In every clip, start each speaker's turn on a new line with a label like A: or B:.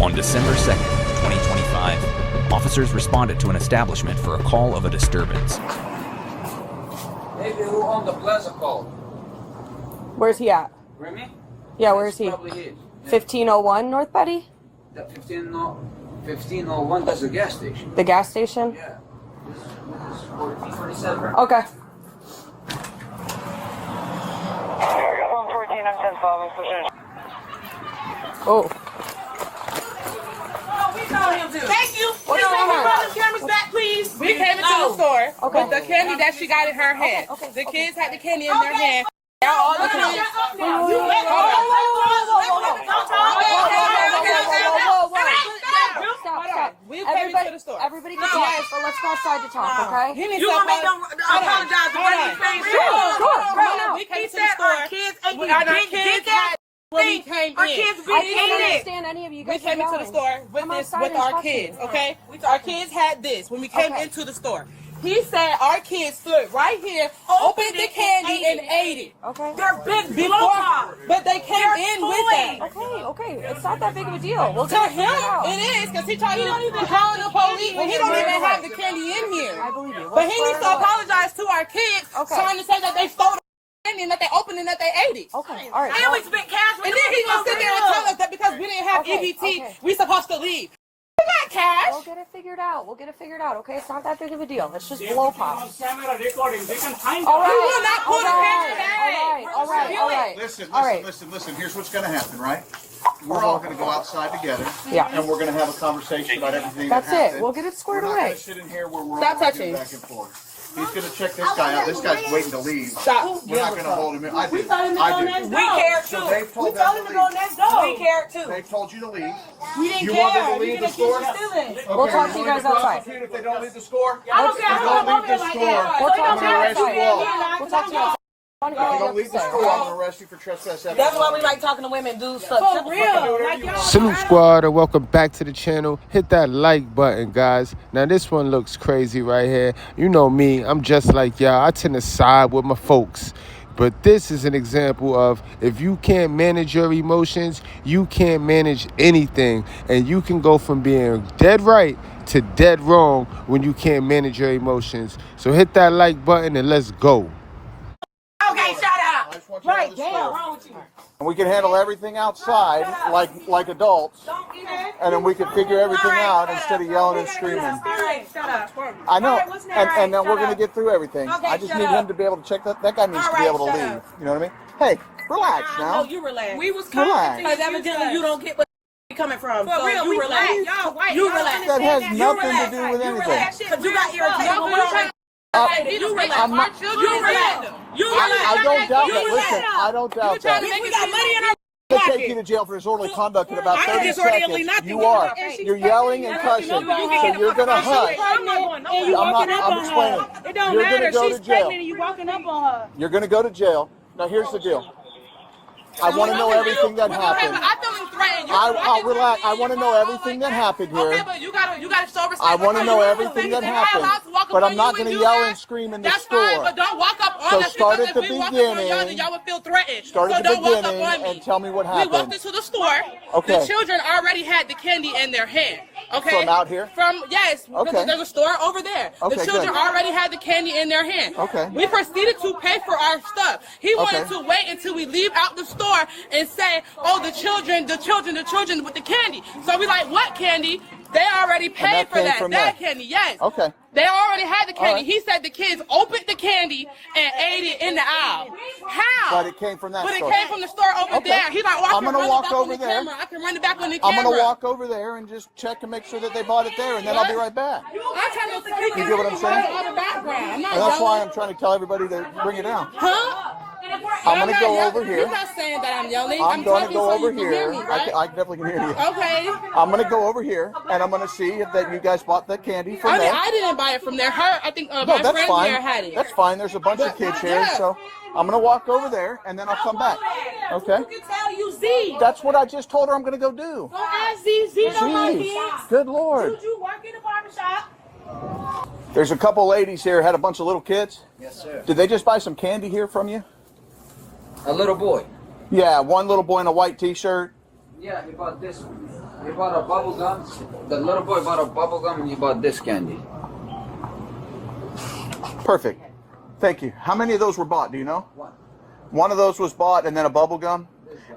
A: On December 2nd, 2025, officers responded to an establishment for a call of a disturbance.
B: Maybe who on the plaza call?
C: Where's he at?
B: Remy?
C: Yeah, where is he?
B: Probably his.
C: 1501 North Betty?
B: That 1501, that's the gas station.
C: The gas station?
B: Yeah. This is 1447.
C: Okay.
D: 14, I'm 10 following position.
C: Oh.
E: We saw him too. Thank you.
C: Hold
E: Just
C: on,
E: bring
C: hold on.
E: the cameras back, please.
F: We came into the store
C: Okay.
F: with the candy that she got in her hand. The kids had the candy in their hand. Now all the kids.
C: Stop.
F: We came into the store.
C: Everybody get quiet, but let's go outside to talk, okay?
F: He needs
E: You
F: to
E: want to make them apologize to Bernie face?
C: Sure.
F: We came
E: He
F: to the
E: said
F: store.
E: our kids ate
F: Our
E: these
F: kids had when we came
E: Our
F: in.
E: kids
C: I
E: beat
C: can't
E: it.
C: understand any of you
F: We
C: guys.
F: came into the store with
C: Come
F: this
C: outside
F: with
C: and
F: our
C: talk to
F: kids,
C: me.
F: okay? Our kids had this when we came
C: Okay.
F: into the store. He said our kids stood right here, opened the candy, and ate it.
C: Okay.
E: They're big
F: Before,
E: blowjobs.
F: but they came in with that.
C: Okay. It's not that big of a deal. We'll
F: To
C: get it
F: him,
C: figured out.
F: it is, because he told you calling the police when he don't even have the candy in here.
C: I believe you.
F: But
C: Let's
F: he needs
C: square
F: to
C: it away.
F: apologize to our kids,
C: Okay.
F: trying to say that they stole the candy and that they opened it and that they ate it.
C: Okay, all right.
E: And we spent cash with
F: And then he gonna sit there and tell us that because we didn't have
C: Okay,
F: EBT,
C: okay.
F: we supposed to leave. We got cash.
C: We'll get it figured out. Okay? It's not that big of a deal. It's just blow pop.
G: Camera recording. They can find
C: All
G: out.
C: right.
F: We will not pull the camera back.
C: All right.
H: Listen. Here's what's going to happen, right? We're all going to go outside together.
C: Yeah.
H: And we're going to have a conversation about everything
C: That's
H: that happened.
C: it. We'll get it squared
H: We're not
C: away.
H: going to sit in here where we're
F: Stop
H: all
F: touching.
H: arguing back and forth. He's going to check this guy out. This guy's waiting to leave.
F: Stop.
H: We're not going to hold him in. I do.
E: We told him to go next door.
H: I do.
E: We cared
H: So
E: too.
H: they've told
E: We
H: them
E: told
H: to
E: him to go
H: leave.
E: next door. We cared too.
H: They told you to leave.
E: We didn't
H: You
E: care.
H: want them to
E: We
H: leave the
E: didn't keep
H: store?
E: you stealing.
C: We'll talk to you guys outside.
H: If they don't leave the store,
E: I don't care.
H: if they don't leave the store,
C: We'll talk to
H: I'm
C: you
H: going to arrest you all.
C: outside. We'll talk to you outside.
H: If you don't leave the store, I'm going to arrest you for trespass.
E: That's why we like talking to women, dudes. For
F: real. Like y'all.
I: Salute squad and welcome back to the channel. Hit that like button, guys. Now this one looks crazy right here. You know me, I'm just like y'all. I tend to side with my folks. But this is an example of if you can't manage your emotions, you can't manage anything. And you can go from being dead right to dead wrong when you can't manage your emotions. So hit that like button and let's go.
E: Okay, shut up.
H: Right,
E: Damn. Wrong with you?
H: And we can handle everything outside like adults, and then we can figure everything out instead of yelling and screaming.
E: Shut up.
H: I know, and then we're going to get through everything.
E: Okay,
H: I just
E: shut
H: need
E: up.
H: him to be able to check that. That guy needs to be able to
E: Alright,
H: leave.
E: shut up.
H: You know what I mean? Hey, relax now.
E: No, you relax.
F: We was
H: Relax.
F: coming
E: Because evidently you don't get what coming from.
F: For
E: so
F: real,
E: you
F: we
E: relax.
F: black. Y'all white.
E: You
F: Y'all
E: relax.
H: That has
E: You
H: nothing to
E: relax.
H: do with
E: You
H: anything.
E: relax. Because you got irritated.
F: Y'all
E: when we
F: really
E: were trying
F: You
E: relax.
H: I'm not-
E: You relax. You relax.
H: I don't doubt
E: You
H: that.
E: relax.
H: Listen, I don't doubt that.
E: We got money in our
H: They take you to jail for disorderly conduct in about
E: I
H: 30
E: disorderly
H: seconds.
E: nothing.
H: You are. You're yelling and cussing. So you're going to hush.
E: I'm not going
H: I'm explaining.
E: It don't
H: You're
E: matter.
H: gonna go
E: She's
H: to jail.
E: pregnant and you walking up on her.
H: You're going to go to jail. Now, here's the deal. I want to know everything that happened.
F: I feel threatened.
H: I'll relax. I want to know everything that happened
F: Okay,
H: here.
F: but you gotta show respect.
H: I want to
F: because
H: know
F: you
H: everything that happened. But I'm not going to yell and scream in the
F: That's fine,
H: store.
F: but don't walk up on
H: So
F: us
H: start
F: because
H: at the
F: if we walk up on y'all, then
H: beginning.
F: y'all would feel threatened.
H: Start
F: so
H: at the
F: don't walk up
H: beginning
F: on me.
H: and tell me what
F: We walked
H: happened.
F: into the store.
H: Okay.
F: The children already had the candy in their hand. Okay.
H: From out here?
F: Yes.
H: Okay.
F: Because there's a store over there.
H: Okay,
F: the children
H: good.
F: already had the candy in their hand.
H: Okay.
F: We proceeded to pay for our stuff. He wanted to wait until we leave out the store and say, "Oh, the children with the candy." So we like, what candy? They already paid for
H: came
F: that.
H: from
F: That
H: there.
F: candy, yes.
H: Okay.
F: They already had the candy.
H: right.
F: He said the kids opened the candy and ate it in the aisle. How?
H: But it came from that
F: But
H: store.
F: it came from the store over
H: Okay.
F: there. He's like, oh, I
H: I'm
F: can
H: gonna
F: run
H: walk
F: it back
H: over
F: on the
H: there.
F: camera. I can run it back on the
H: I'm
F: camera.
H: going to walk over there and just check and make sure that they bought it there, and then I'll be right back.
F: I'm trying to speak
H: You get what I'm saying?
F: on the background. I'm not
H: And that's why
F: yelling.
H: I'm trying to tell everybody to bring it down.
F: Huh?
H: I'm going to
F: not
H: go
F: yelling.
H: over here.
F: He's not saying that I'm yelling.
H: I'm going
F: talking
H: to go
F: so
H: over
F: you can hear
H: here.
F: me, right?
H: I definitely can hear you.
F: Okay.
H: I'm going to go over here, and I'm going to see if that you guys bought the candy from
F: I mean,
H: there.
F: I didn't buy it from there. I think
H: No,
F: my
H: that's
F: friend
H: fine.
F: here had it.
H: That's fine. There's a bunch of kids here,
F: yeah.
H: so I'm going to walk over there, and then I'll come back. Okay?
E: You can tell you Z.
H: That's what I just told her I'm going to go do.
E: Don't ask Z. Z don't like
H: Jeez.
E: kids.
H: Good Lord.
E: You work in a barbershop.
H: There's a couple ladies here, had a bunch of little kids.
B: Yes, sir.
H: Did they just buy some candy here from you?
B: A little boy.
H: Yeah, one little boy in a white t-shirt.
B: Yeah, he bought this one. He bought a bubble gum. The little boy bought a bubble gum and he bought this candy.
H: Perfect. Thank you. How many of those were bought? Do you know? One of those was bought, and then a bubble gum,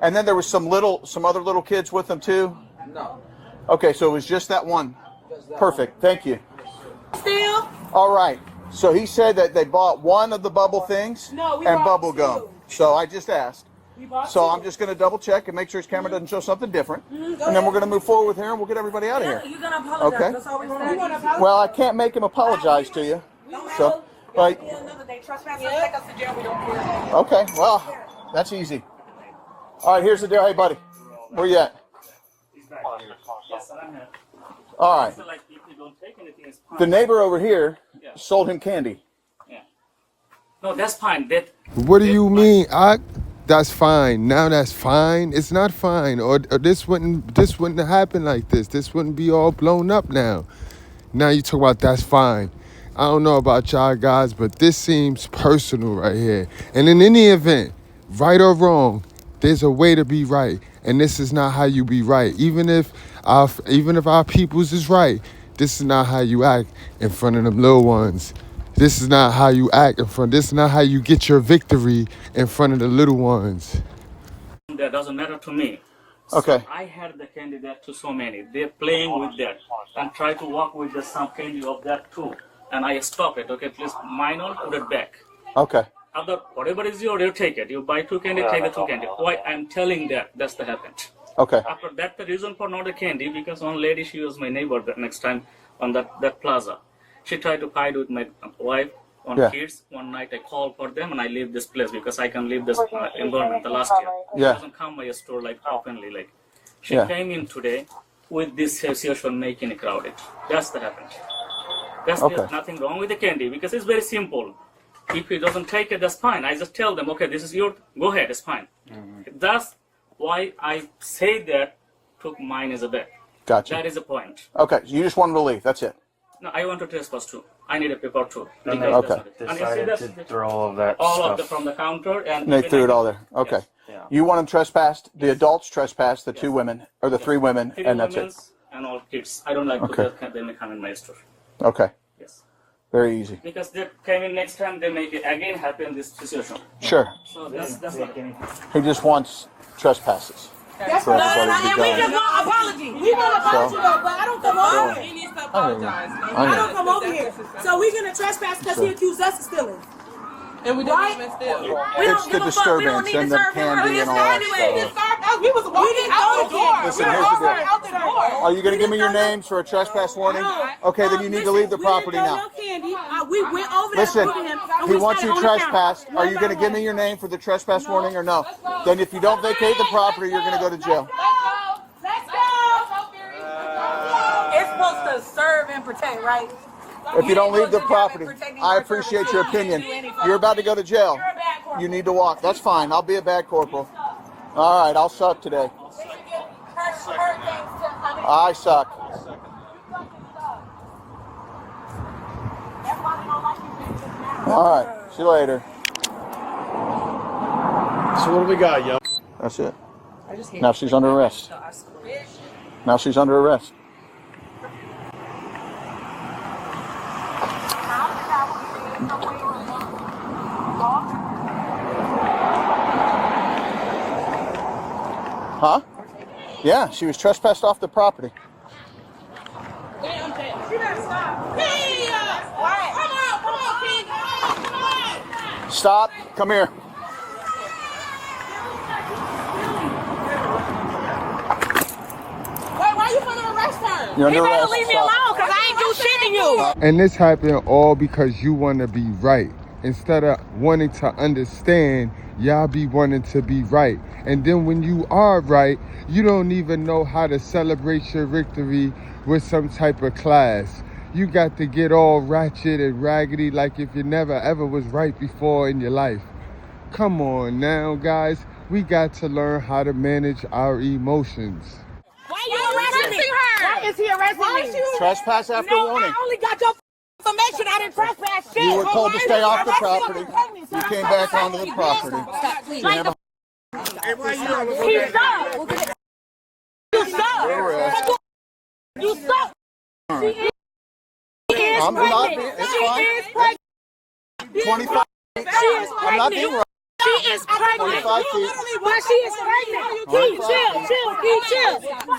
H: and then there was some other little kids with them too.
B: No.
H: Okay, so it was just that one. Perfect. Thank you.
E: Still?
H: All right. So he said that they bought one of the bubble things
E: No, we
H: and
E: bought
H: bubble gum.
E: two.
H: So I just asked.
E: We bought
H: So
E: two.
H: I'm just going to double check and make sure his camera doesn't show something different, and then we're going to move forward with here, and we'll get everybody out of here.
D: You're gonna apologize.
H: Okay.
D: That's all we
E: You
D: want.
E: want to apologize?
H: Well, I can't make him apologize to you. So, like,
D: Another day. Trespass, take us to jail. We don't care.
H: okay, well, that's easy. All right, here's the deal. Hey, buddy, where you at?
G: He's back here. Yes, I'm here.
H: All right.
G: So like, if you don't take anything, it's fine.
H: The neighbor over here sold him candy.
G: Yeah. No, that's fine.
I: What do you mean? That's fine. Now that's fine. It's not fine. Or this wouldn't happen like this. This wouldn't be all blown up now. Now you talk about that's fine. I don't know about y'all guys, but this seems personal right here. And in any event, right or wrong, there's a way to be right. And this is not how you be right. Even if our peoples is right, this is not how you act in front of them little ones. This is not how you act in front. This is not how you get your victory in front of the little ones.
G: That doesn't matter to me.
H: Okay.
G: So I had the candy there to so many. They're playing with that and try to walk with the some candy of that too. And I stop it. Okay, please, minor, put it back.
H: Okay.
G: Other, whatever is yours, you take it. You buy two candy, take the two candy. Why I'm telling that's the happened.
H: Okay.
G: After that, the reason for not a candy, because one lady, she was my neighbor the next time on that plaza. She tried to fight with my wife on kids. One night I called for them and I leave this place because I can leave this environment the last year.
H: Yeah.
G: She doesn't come by a store like openly. Like she came in today with this situation making it crowded. That's the happened. There's nothing wrong with the candy because it's very simple. If he doesn't take it, that's fine. I just tell them, okay, this is your, go ahead, it's fine. That's why I say that took mine as a bet.
H: Gotcha.
G: That is the point.
H: Okay, so you just wanted to leave. That's it.
G: No, I want to trespass too. I need a paper too.
H: Okay.
G: Decided to throw all of that from the counter and
H: they threw it all there. Okay.
G: Yes. Yeah.
H: You want them trespassed? The adults trespassed, the two women, or the three women,
G: Three
H: and that's it.
G: women's and all kids. I don't like to they may come in my store.
H: Okay.
G: Yes.
H: Very easy.
G: Because they came in next time, they make it again happen this situation.
H: Sure.
G: So that's not
H: He just wants trespasses.
E: That's
H: For
E: what
H: everybody to be
E: we
H: done.
E: just want apology. We want apology though, but I don't come over here.
D: He needs to
H: I
D: apologize.
E: I don't come over here. So we're gonna trespass because he accused us of stealing.
D: And we didn't even steal.
E: We
H: It's
E: don't
H: the
E: give a fuck. We don't
H: disturbance
E: need to
H: and the
E: serve him.
H: candy and all that stuff.
D: We was walking out the door.
H: Listen,
D: We were
H: here's the
D: already
H: deal.
D: out the door.
H: Are you going to give me your names for a trespass warning? Okay, then you need to leave the property now.
E: We went over there
H: Listen,
E: to him. and
H: he
E: we
H: wants you
E: started on the
H: trespassed.
E: counter.
H: Are you going to give me your name for the trespass warning or no? Then if you don't vacate the property, you're going to go to jail.
E: Let's go.
D: It's supposed to serve and protect, right?
H: If you don't leave the property, I appreciate your opinion. You're about to go to jail. You need to walk. That's fine. I'll be a bad corporal. All right, I'll suck today. I suck. All right, see you later.
J: So what do we got, yo?
H: That's it. Now she's under arrest. Now she's under arrest. Huh? Yeah, she was trespassed off the property. Stop. Come here.
E: Why you want to arrest her?
H: You're under
E: You better
H: arrest.
E: leave me
H: Stop.
E: alone because I ain't do shit to you.
I: And this happened all because you want to be right. Instead of wanting to understand, y'all be wanting to be right. And then when you are right, you don't even know how to celebrate your victory with some type of class. You got to get all ratchet and raggedy like if you never ever was right before in your life. Come on now, guys. We got to learn how to manage our emotions.
E: Why you arresting her? Why is he arresting me?
H: Trespass after warning.
E: I only got your information. I didn't trespass shit.
H: You were told to stay off the property. You came back onto the property.
E: He's stuck. You stuck.
H: You're arrested. All right. I'm not being, it's fine. 25. I'm not being right.
E: She is pregnant.
H: 25 feet.
E: But she is pregnant. Key,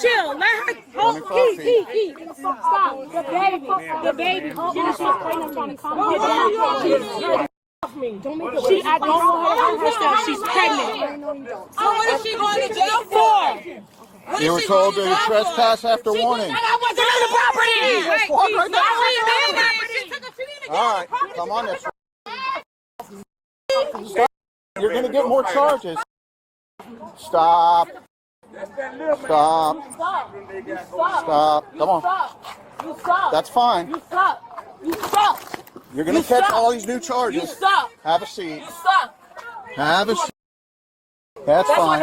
E: chill. Let her. Key. Stop. The baby. She's pregnant. Trying to calm her down. She, I don't want her to hurt herself. She's pregnant.
D: So what is she going to jail for?
H: You were told to trespass after warning.
E: I wasn't on the property.
H: Just walk right
E: No,
H: there. All right, come on this way. Stop. You're going to get more charges. Stop. Come on. That's fine. You're going to catch all these new charges. Have a seat. Have a seat. That's fine.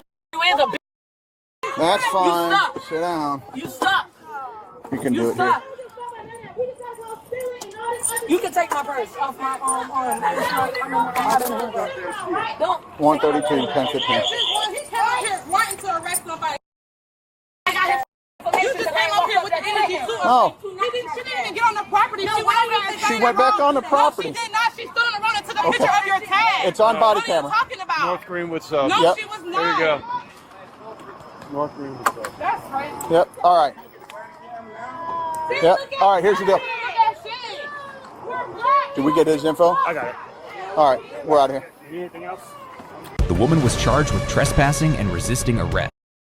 H: That's fine. Sit down. You can do it here.
D: You can take my purse off my arm. Don't.
H: 132, 1015.
F: He came out here wanting to arrest somebody. You just came up here with the energy too.
H: Oh.
F: She didn't even get on the property.
H: She went back on the property.
F: No, she did not. She stood on the road and took a picture of your tag.
H: It's on body
F: What are you
H: camera.
F: talking about?
J: North Greenwood Sub.
F: No,
H: Yep.
F: she was not.
J: There you go. North Greenwood Sub.
F: That's right.
H: Yep. All right. Yep. All right. Here's the deal. Did we get his info?
J: I got it.
H: All right. We're out of here.
J: Anything else?
A: The woman was charged with trespassing and resisting arrest.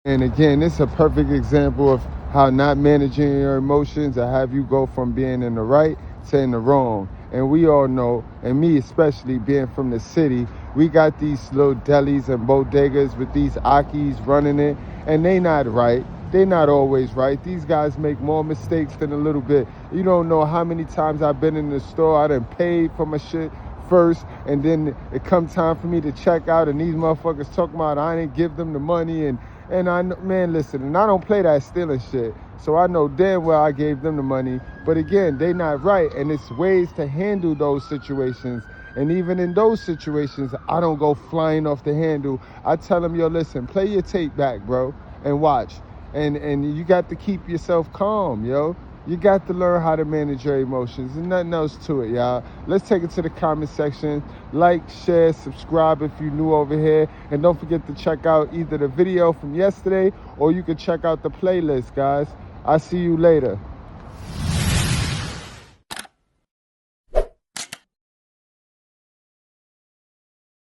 I: And again, this is a perfect example of how not managing your emotions will have you go from being in the right to in the wrong. And we all know, and me especially being from the city, we got these little delis and bodegas with these Akis running it, and they not right. They're not always right. These guys make more mistakes than a little bit. You don't know how many times I've been in the store, I done paid for my shit first, and then it come time for me to check out, and these motherfuckers talking about I didn't give them the money, and I, man, listen, and I don't play that stealing shit, so I know damn well I gave them the money, but again, they not right, and it's ways to handle those situations, and even in those situations, I don't go flying off the handle. I tell them, yo, listen, play your tape back, bro, and watch, and you got to keep yourself calm, yo. You got to learn how to manage your emotions. There's nothing else to it, y'all. Let's take it to the comment section. Like, share, subscribe if you're new over here. And don't forget to check out either the video from yesterday or you can check out the playlist, guys. I'll see you later.